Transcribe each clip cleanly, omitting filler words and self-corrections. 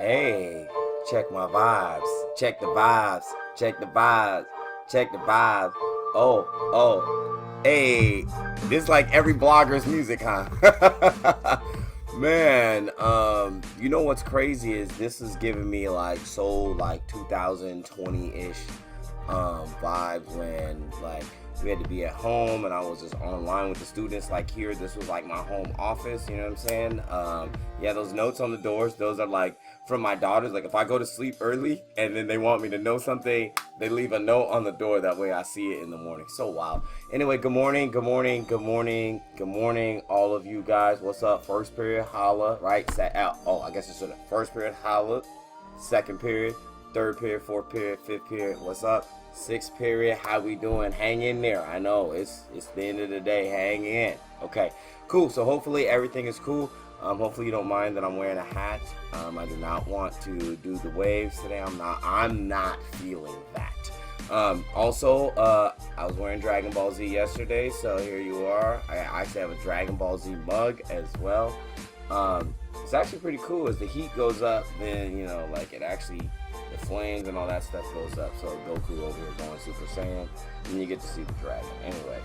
Hey, check my vibes. Check the vibes. Check the vibes. Check the vibes. Hey, this is like every blogger's music, huh? Man, you know what's crazy is this is giving me like 2020-ish vibes when like we had to be at home and I was just online with the students. Like here, this was like my home office. You know what I'm saying? Yeah, those notes on the doors, those are like from my daughters. Like if I go to sleep early and then they want me to know something, they leave a note on the door. That way I see it in the morning. So wild. Anyway, good morning, good morning, good morning, good morning, all of you guys. What's up? First period, holla, right? Oh, I guess it's the first period, holla. Second period, third period, fourth period, fifth period. What's up? Sixth period, how we doing? Hang in there. I know it's the end of the day. Hang in. Okay, cool. So hopefully everything is cool. Hopefully you don't mind that I'm wearing a hat. I do not want to do the waves today. I'm not feeling that. Also, I was wearing Dragon Ball Z yesterday, so here you are. I actually have a Dragon Ball Z mug as well. It's actually pretty cool. As the heat goes up, then like it actually. The flames and all that stuff goes up. So Goku over here going Super Saiyan, and you get to see the dragon. Anyway,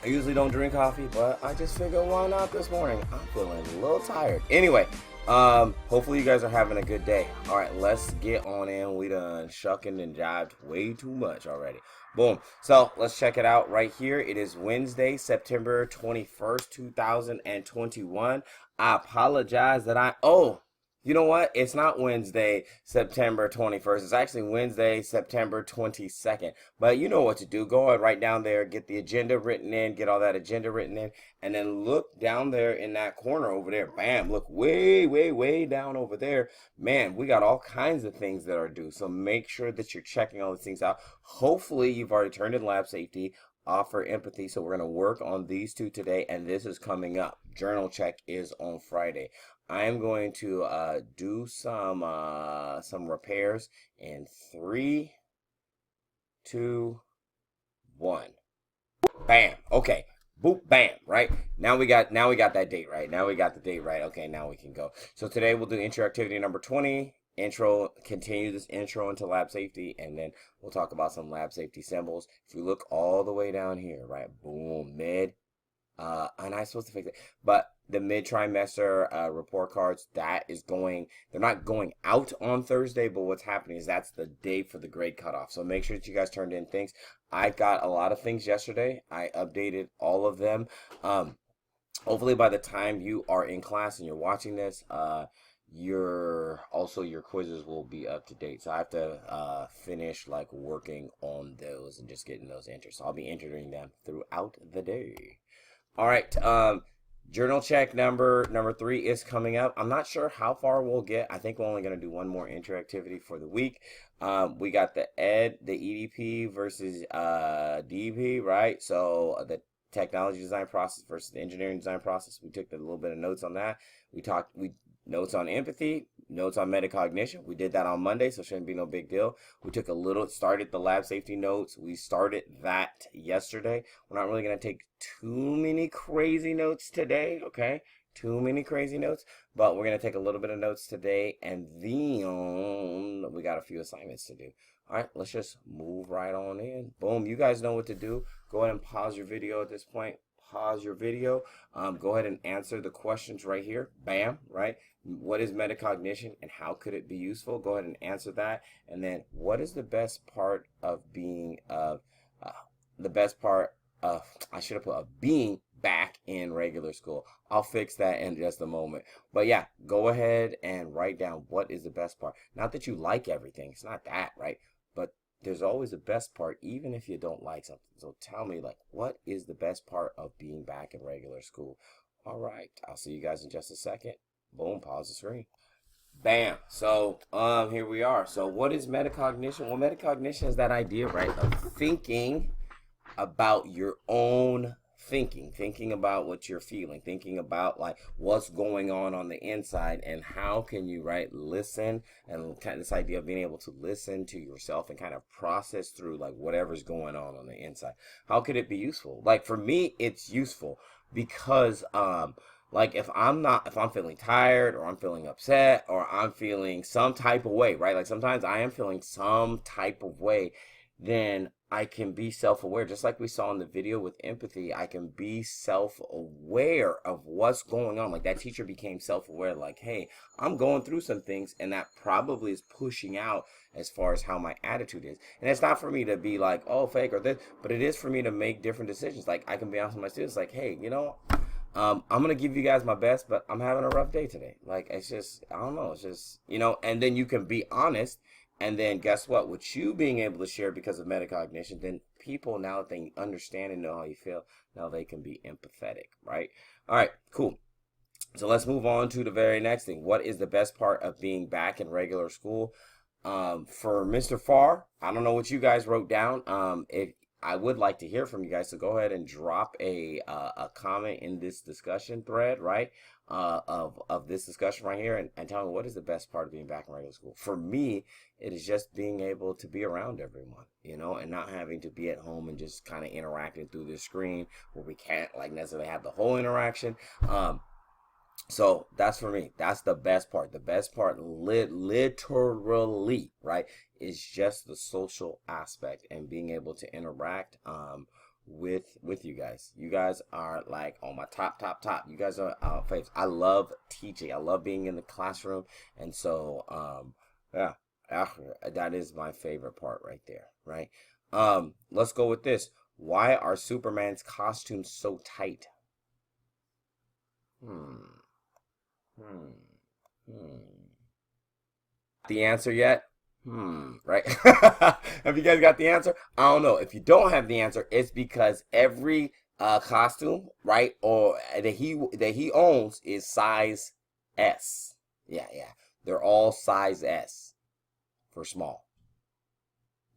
I usually don't drink coffee, but I just figured why not this morning. I'm feeling a little tired. Anyway, hopefully you guys are having a good day. All right, let's get on in. We done shucking and jived way too much already. Boom. So let's check it out right here. It is Wednesday, September 21st, 2021. I apologize that you know what? It's not Wednesday, September 21st. It's actually Wednesday, September 22nd. But you know what to do. Go ahead right down there, get the agenda written in, get all that agenda written in, and then look down there in that corner over there. Bam, look way, way, way down over there. Man, we got all kinds of things that are due. So make sure that you're checking all these things out. Hopefully you've already turned in lab safety. Offer empathy. So we're going to work on these two today, and this is coming up. Journal check is on Friday. I am going to do some repairs in 3, 2, 1. Bam. Okay. Boop. Bam. Right. Now we got that date right. Now we got the date right. Okay. Now we can go. So today we'll do intro activity number 20. Continue this intro into lab safety, and then we'll talk about some lab safety symbols. If you look all the way down here, right, boom, mid, and I'm supposed to fix it, but the mid-trimester report cards, they're not going out on Thursday, but what's happening is that's the day for the grade cutoff. So make sure that you guys turned in things. I got a lot of things yesterday. I updated all of them. Hopefully by the time you are in class and you're watching this, your quizzes will be up to date. So I have to finish like working on those and just getting those entered. So I'll be entering them throughout the day. All right, journal check number 3 is coming up. I'm not sure how far we'll get. I think we're only going to do one more interactivity for the week. We got the EDP versus DP, right? So the technology design process versus the engineering design process. We took a little bit of notes on that. We notes on empathy, notes on metacognition. We did that on Monday, so it shouldn't be no big deal. We started the lab safety notes. We started that yesterday. We're not really going to take too many crazy notes today, okay? Too many crazy notes, but we're going to take a little bit of notes today, and then we got a few assignments to do. All right, let's just move right on in. Boom, you guys know what to do. Go ahead and pause your video at this point. Pause your video. Go ahead and answer the questions right here. Bam, right? What is metacognition and how could it be useful? Go ahead and answer that. And then what is the best part of being I should have put of being back in regular school. I'll fix that in just a moment. But yeah, go ahead and write down what is the best part. Not that you like everything. It's not that, right? But there's always a best part, even if you don't like something. So tell me, like, what is the best part of being back in regular school? All right, I'll see you guys in just a second. Boom, pause the screen. Bam. So here we are. So what is metacognition? Well, metacognition is that idea, right, of thinking about your own thinking about what you're feeling, thinking about like what's going on the inside, and how can you listen, and kind of this idea of being able to listen to yourself and kind of process through like whatever's going on the inside. How could it be useful? Like for me, it's useful because Like if I'm feeling tired or I'm feeling upset or I'm feeling some type of way, right? Like sometimes I am feeling some type of way, then I can be self-aware. Just like we saw in the video with empathy, I can be self-aware of what's going on. Like that teacher became self-aware, like, hey, I'm going through some things, and that probably is pushing out as far as how my attitude is. And it's not for me to be like, oh, fake or this, but it is for me to make different decisions. Like I can be honest with my students, like, hey, I'm gonna give you guys my best, but I'm having a rough day today. Like it's just, I don't know, it's just, and then you can be honest, and then guess what? With you being able to share because of metacognition, then people, now that they understand and know how you feel, now they can be empathetic, right? All right, cool. So let's move on to the very next thing. What is the best part of being back in regular school? For Mr. Farr, I don't know what you guys wrote down. If I would like to hear from you guys, so go ahead and drop a comment in this discussion thread, right? Of this discussion right here, and tell me what is the best part of being back in regular school. For me, it is just being able to be around everyone, and not having to be at home and just kind of interacting through the screen where we can't like necessarily have the whole interaction. So that's for me. That's the best part. The best part, literally, right, is just the social aspect and being able to interact with you guys. You guys are like on my top. You guys are faves. I love teaching. I love being in the classroom, and so yeah, that is my favorite part right there. Right. Let's go with this. Why are Superman's costumes so tight? The answer yet? Right? Have you guys got the answer? I don't know. If you don't have the answer, it's because every costume, right, or that he owns is size S. Yeah. They're all size S for small.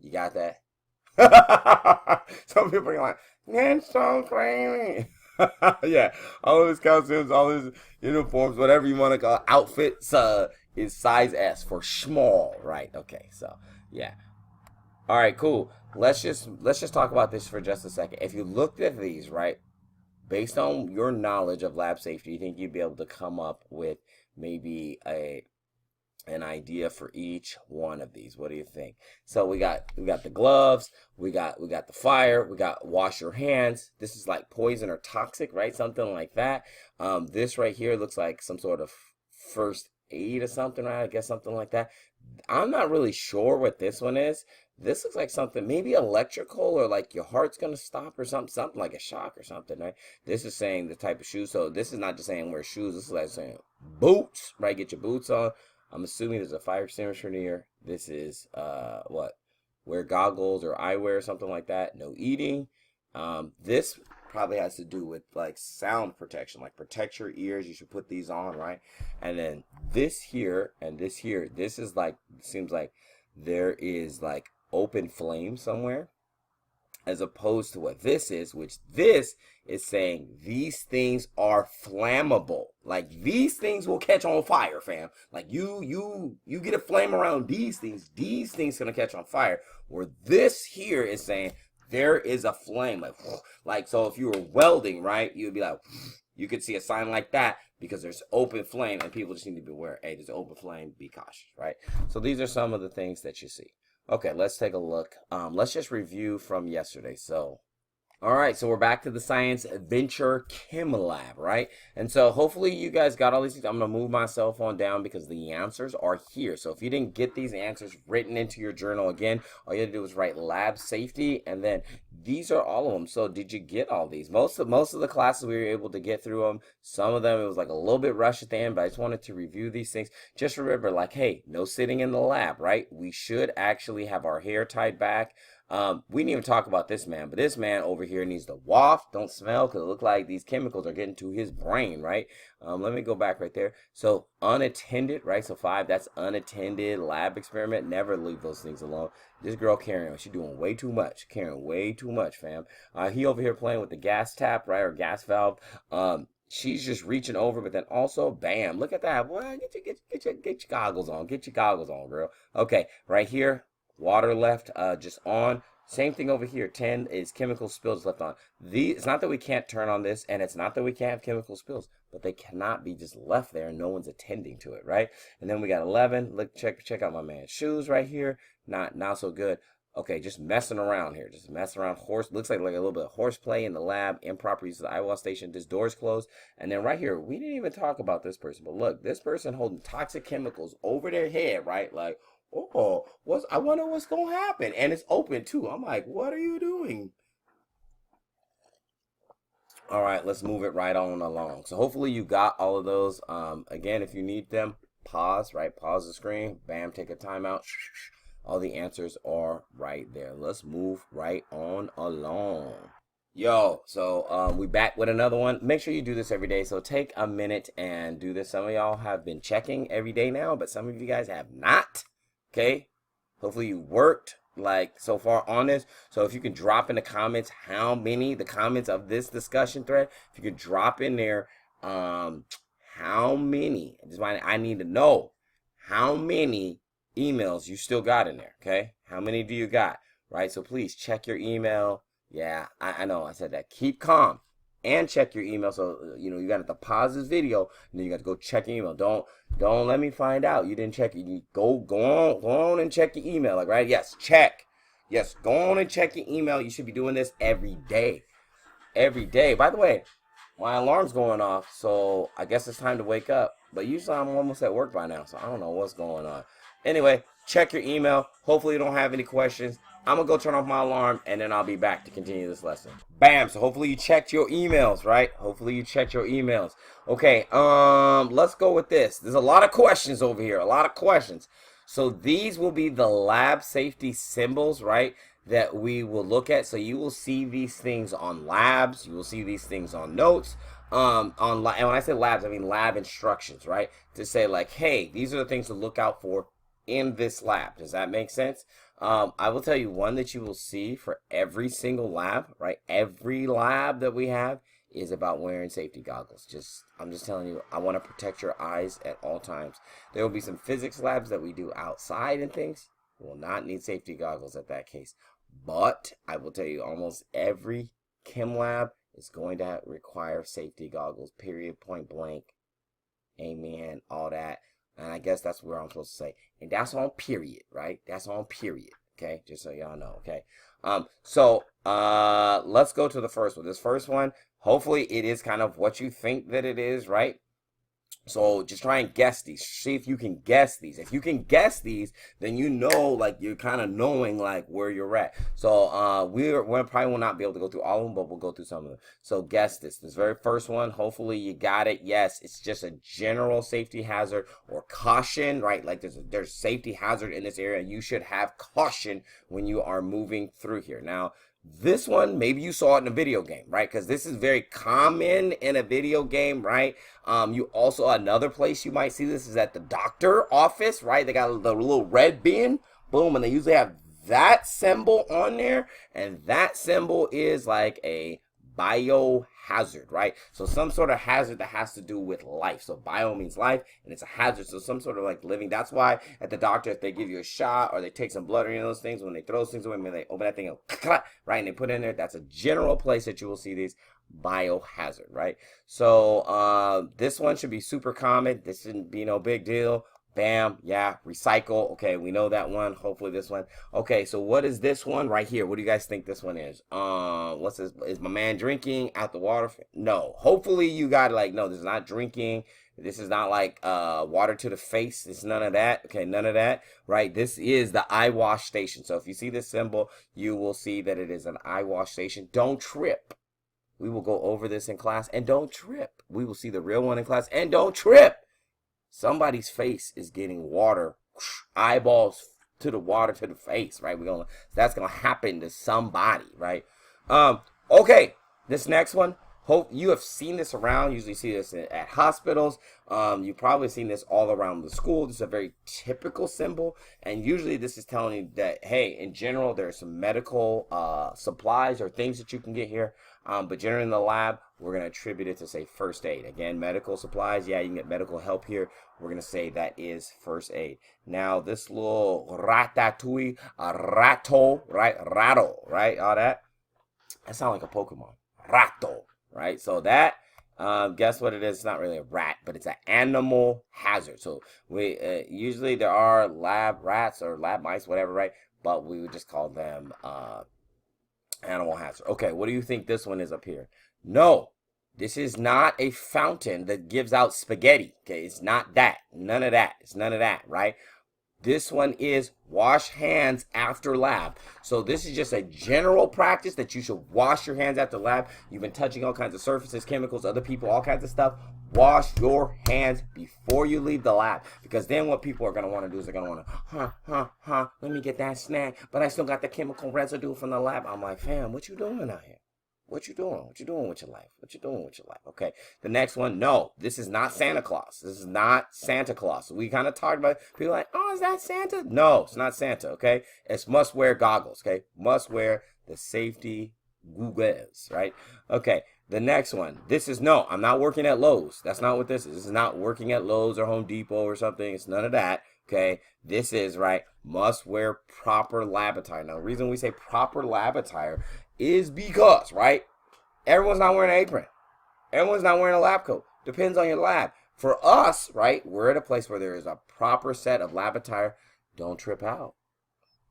You got that? Some people are like, that's so crazy. Yeah, all of his costumes, all his uniforms, whatever you want to call it, outfits, is size S for small, right? Okay, so yeah. All right, cool. Let's just talk about this for just a second. If you looked at these, right, based on your knowledge of lab safety, you think you'd be able to come up with maybe an idea for each one of these? What do you think? So we got the gloves, we got the fire, we got wash your hands. This is like poison or toxic, right? Something like that. This right here looks like some sort of first aid or something, right? I guess something like that. I'm not really sure what this one is. This looks like something maybe electrical, or like your heart's gonna stop or something like a shock or something, right? This is saying the type of shoes. So this is not just saying wear shoes. This is like saying boots, right? Get your boots on. I'm assuming there's a fire extinguisher near. This is what? Wear goggles or eyewear or something like that. No eating. This probably has to do with like sound protection, like protect your ears. You should put these on, right? And then this here and this here, this is like, seems like there is like open flame somewhere, as opposed to what this is, which this is saying these things are flammable. Like these things will catch on fire, fam. Like you get a flame around these things gonna catch on fire. Where this here is saying there is a flame, like so if you were welding, right, you'd be like, you could see a sign like that because there's open flame, and people just need to be aware, hey, there's open flame, be cautious, right? So these are some of the things that you see. Okay, let's take a look. Let's just review from yesterday. So, all right, so we're back to the Science Adventure Chem Lab, right? And so hopefully you guys got all these things. I'm going to move my cell phone down because the answers are here. So if you didn't get these answers written into your journal, again, all you had to do was write lab safety, and then these are all of them. So did you get all these? Most of the classes we were able to get through them. Some of them it was like a little bit rushed at the end, but I just wanted to review these things. Just remember, like, hey, no sitting in the lab, right? We should actually have our hair tied back. We didn't even talk about this man, but this man over here needs to waft, don't smell, because it looks like these chemicals are getting to his brain, right? Let me go back right there. So unattended, right? So 5, that's unattended lab experiment. Never leave those things alone. This girl carrying on, she's doing way too much, carrying way too much, fam. He over here playing with the gas tap, right, or gas valve. She's just reaching over, but then also, bam, look at that. Boy, get your goggles on. Get your goggles on, girl. Okay, right here. Water left just on. Same thing over here. 10 is chemical spills left on. It's not that we can't turn on this, and it's not that we can't have chemical spills, but they cannot be just left there and no one's attending to it, right? And then we got 11. Look, check out my man's shoes right here. Not so good. Okay, just messing around here. Just messing around. Looks like a little bit of horseplay in the lab. Improper use of the eyewash station. This door's closed. And then right here, we didn't even talk about this person. But look, this person holding toxic chemicals over their head, right? Like, oh, I wonder what's going to happen. And it's open, too. I'm like, what are you doing? All right, let's move it right on along. So hopefully you got all of those. Again, if you need them, pause, right? Pause the screen. Bam, take a timeout. All the answers are right there. Let's move right on along. Yo, so we back with another one. Make sure you do this every day. So take a minute and do this. Some of y'all have been checking every day now, but some of you guys have not. Okay? Hopefully you worked like so far on this. So if you can drop in the comments the comments of this discussion thread, if you could drop in there how many, I need to know how many emails you still got in there. Okay, how many do you got? Right, so please check your email. Yeah, I know I said that. Keep calm and check your email. So you got to pause this video and then you got to go check your email. Don't let me find out you didn't check it. You go on and check your email. Like, right, yes, go on and check your email. You should be doing this every day. By the way, my alarm's going off, so I guess it's time to wake up. But usually I'm almost at work by now, so I don't know what's going on. Anyway, check your email. Hopefully you don't have any questions. I'm going to go turn off my alarm, and then I'll be back to continue this lesson. Bam. So hopefully you checked your emails, right? Okay, let's go with this. There's a lot of questions over here, So these will be the lab safety symbols, right, that we will look at. So you will see these things on labs. You will see these things on notes. And when I say labs, I mean lab instructions, right? To say like, hey, these are the things to look out for in this lab. Does that make sense? I will tell you one that you will see for every single lab, right? Every lab that we have is about wearing safety goggles. I'm just telling you, I want to protect your eyes at all times. There will be some physics labs that we do outside and things. We will not need safety goggles at that case. But I will tell you, almost every chem lab is going to require safety goggles, period, point blank. Amen, all that. And I guess that's where I'm supposed to say. And that's on period, right? That's on period, okay? Just so y'all know, okay? Let's go to the first one. This first one, hopefully it is kind of what you think that it is, right? So just try and guess these. See if you can guess these. If you can guess these, then you know, like, you're kind of knowing, like, where you're at. So we probably will not be able to go through all of them, but we'll go through some of them. So guess this. This very first one, hopefully you got it. Yes, it's just a general safety hazard or caution, right? Like there's safety hazard in this area. You should have caution when you are moving through here. Now, this one, maybe you saw it in a video game, right? Because this is very common in a video game, right? You also, another place you might see this is at the doctor office, right? They got the little red bin, boom, and they usually have that symbol on there. And that symbol is like a biohazard, right? So some sort of hazard that has to do with life. So bio means life, and it's a hazard. So some sort of like living. That's why at the doctor, if they give you a shot or they take some blood or any of those things, when they throw those things away, when they open that thing up, right, and they put it in there, that's a general place that you will see these biohazard, right? So this one should be super common. This shouldn't be no big deal. Bam, yeah, recycle. Okay, we know that one. Hopefully this one. Okay, so what is this one right here? What do you guys think this one is? What's this? Is my man drinking at the water? No. Hopefully you got like, no, this is not drinking. This is not like water to the face. It's none of that. Okay, none of that, right? This is the eye wash station. So if you see this symbol, you will see that it is an eye wash station. Don't trip. We will go over this in class, and don't trip. We will see the real one in class, and don't trip. Somebody's face is getting water, eyeballs to the water to the face, right? That's gonna happen to somebody, right? Okay, this next one. Hope you have seen this around. Usually see this at hospitals. You've probably seen this all around the school. This is a very typical symbol, and usually this is telling you that, hey, in general, there are some medical supplies or things that you can get here. But generally in the lab, we're going to attribute it to, say, first aid. Again, medical supplies, yeah, you can get medical help here. We're going to say that is first aid. Now, this little ratatouille, ratto, right? Rattle, right? All that. That sounds like a Pokemon. Ratto, right? So that, guess what it is? It's not really a rat, but it's an animal hazard. So we usually there are lab rats or lab mice, whatever, right? But we would just call them animal hazard. Okay, what do you think this one is up here? No, this is not a fountain that gives out spaghetti. Okay, it's not that. None of that. It's none of that, right? This one is wash hands after lab. So this is just a general practice that you should wash your hands after lab. You've been touching all kinds of surfaces, chemicals, other people, all kinds of stuff. Wash your hands before you leave the lab. Because then what people are going to want to do is they're going to want to, let me get that snack. But I still got the chemical residue from the lab. I'm like, fam, what you doing out here? What you doing? What you doing with your life? What you doing with your life? Okay. The next one, no, this is not Santa Claus. This is not Santa Claus. We kind of talked about people like, oh, is that Santa? No, it's not Santa. Okay. It's must wear goggles. Okay. Must wear the safety goggles. Right. Okay. The next one, this is no, I'm not working at Lowe's. That's not what this is. This is not working at Lowe's or Home Depot or something. It's none of that. Okay. This is right. Must wear proper lab attire. Now, the reason we say proper lab attire is because, right, everyone's not wearing an apron. Everyone's not wearing a lab coat. Depends on your lab. For us, right, we're at a place where there is a proper set of lab attire. Don't trip out.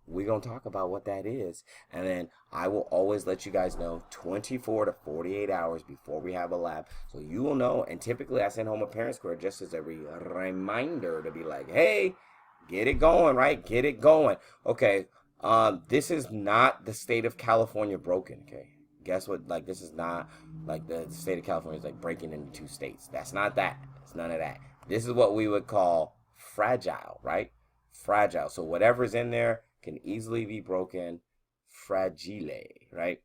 We're going to talk about what that is. And then I will always let you guys know 24 to 48 hours before we have a lab. So you will know. And typically I send home a parent square just as a reminder to be like, hey, get it going, right? Get it going. Okay. This is not the state of California broken, okay? Guess what? Like, this is not, like, the state of California is, like, breaking into 2 states. That's not that. It's none of that. This is what we would call fragile, right? Fragile. So whatever's in there can easily be broken. Fragile, right?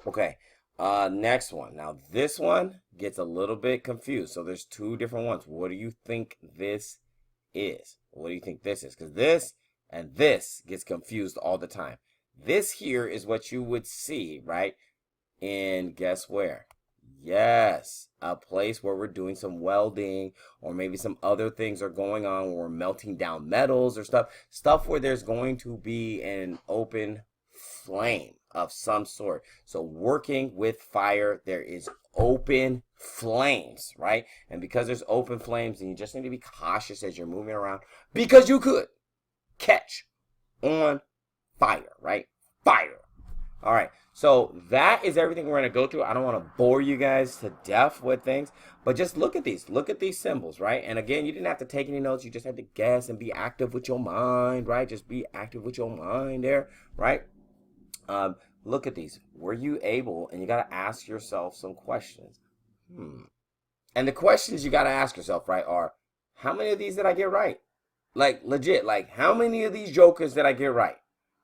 Okay. Next one. Now, this one gets a little bit confused. So there's 2 different ones. What do you think this is? What do you think this is? Because this and this gets confused all the time. This here is what you would see, right? And guess where? Yes, a place where we're doing some welding or maybe some other things are going on where we're melting down metals or stuff where there's going to be an open flame of some sort. So working with fire, there is open flames, right? And because there's open flames, and you just need to be cautious as you're moving around because you could catch on fire, right? Fire. All right. So that is everything we're going to go through. I don't want to bore you guys to death with things, but just look at these. Look at these symbols, right? And again, you didn't have to take any notes. You just had to guess and be active with your mind, right? Just be active with your mind there, right? Look at these. Were you able, and you got to ask yourself some questions. And the questions you got to ask yourself, right, are how many of these did I get right? Like, legit, like, how many of these jokers did I get right?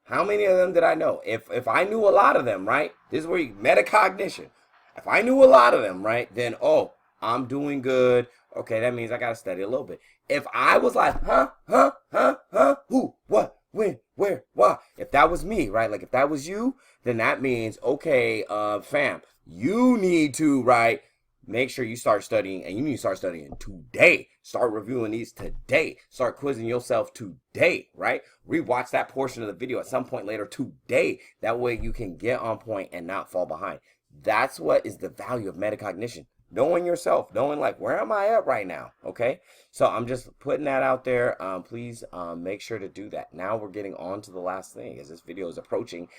How many of them did I know? If I knew a lot of them, right? This is where you, metacognition. If I knew a lot of them, right, then, oh, I'm doing good. Okay, that means I got to study a little bit. If I was like, who, what, when, where, why? If that was me, right, like if that was you, then that means, okay, fam, you need to, right, make sure you start studying, and you need to start studying today. Start reviewing these today. Start quizzing yourself today, right? Rewatch that portion of the video at some point later today. That way you can get on point and not fall behind. That's what is the value of metacognition. Knowing yourself, knowing like, where am I at right now? Okay. So I'm just putting that out there. Please make sure to do that. Now we're getting on to the last thing as this video is approaching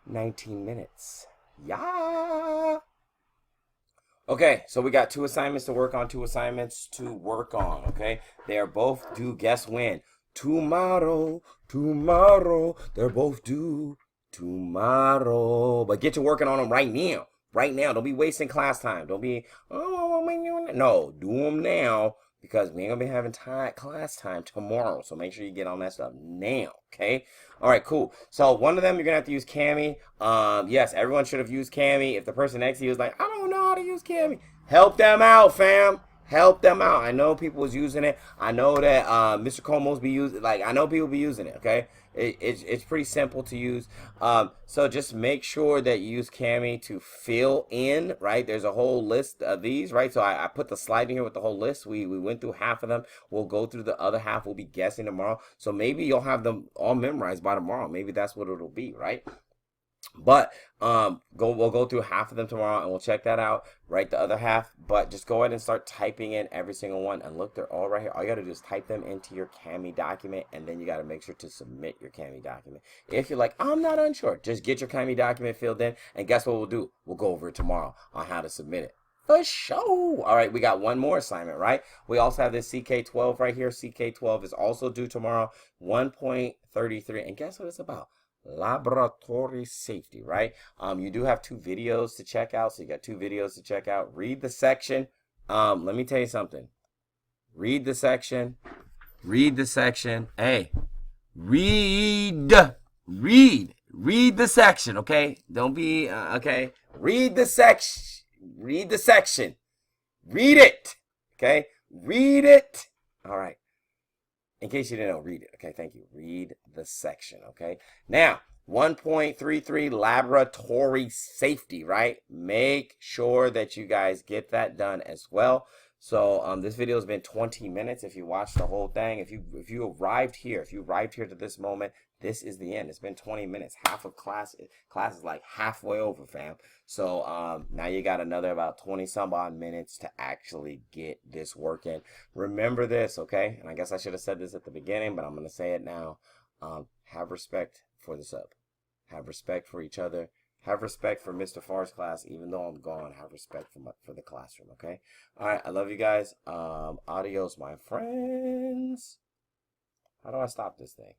19 minutes. Yeah. Okay, so we got 2 assignments to work on, okay? They are both due, guess when? Tomorrow, they're both due tomorrow. But get to working on them right now. Don't be wasting class time. Don't be, no, do them now because we ain't gonna be having class time tomorrow. So make sure you get on that stuff now, okay? All right, cool. So one of them, you're gonna have to use Cami. Yes, everyone should have used Cami. If the person next to you is like, I don't know how to use Cami, help them out, fam. Help them out. I know people was using it. I know that Mr. Como's be using. Like I know people be using it. Okay, it's pretty simple to use. So just make sure that you use Cami to fill in. Right, there's a whole list of these. Right, so I put the slide in here with the whole list. We went through half of them. We'll go through the other half. We'll be guessing tomorrow. So maybe you'll have them all memorized by tomorrow. Maybe that's what it'll be. Right. But we'll go through half of them tomorrow and we'll check that out, write the other half. But just go ahead and start typing in every single one, and look, they're all right here. All you got to do is type them into your Cami document, and then you got to make sure to submit your Cami document. If you're like, I'm not unsure, just get your Cami document filled in, and guess what we'll do? We'll go over it tomorrow on how to submit it. For sure. All right, we got one more assignment, right? We also have this CK12 right here. CK12 is also due tomorrow, 1.33, and guess what it's about? Laboratory safety, right? You do have 2 videos to check out, so you got 2 videos to check out. Read the section. Let me tell you something. Read the section. Hey, read the section, okay? Don't be okay. Read the section. Read it, okay? Read it. All right. In case you didn't know, read it. Okay, thank you. Read the section, okay? Now, 1.33 laboratory safety, right? Make sure that you guys get that done as well. So this video has been 20 minutes. If you watched the whole thing, if you arrived here to this moment, this is the end. It's been 20 minutes. Half of class is like halfway over, fam. So now you got another about 20 some odd minutes to actually get this working. Remember this, okay? And I guess I should have said this at the beginning, but I'm going to say it now. Have respect for the sub. Have respect for each other. Have respect for Mr. Farr's class, even though I'm gone. Have respect for the classroom, okay? All right, I love you guys. Adios, my friends. How do I stop this thing?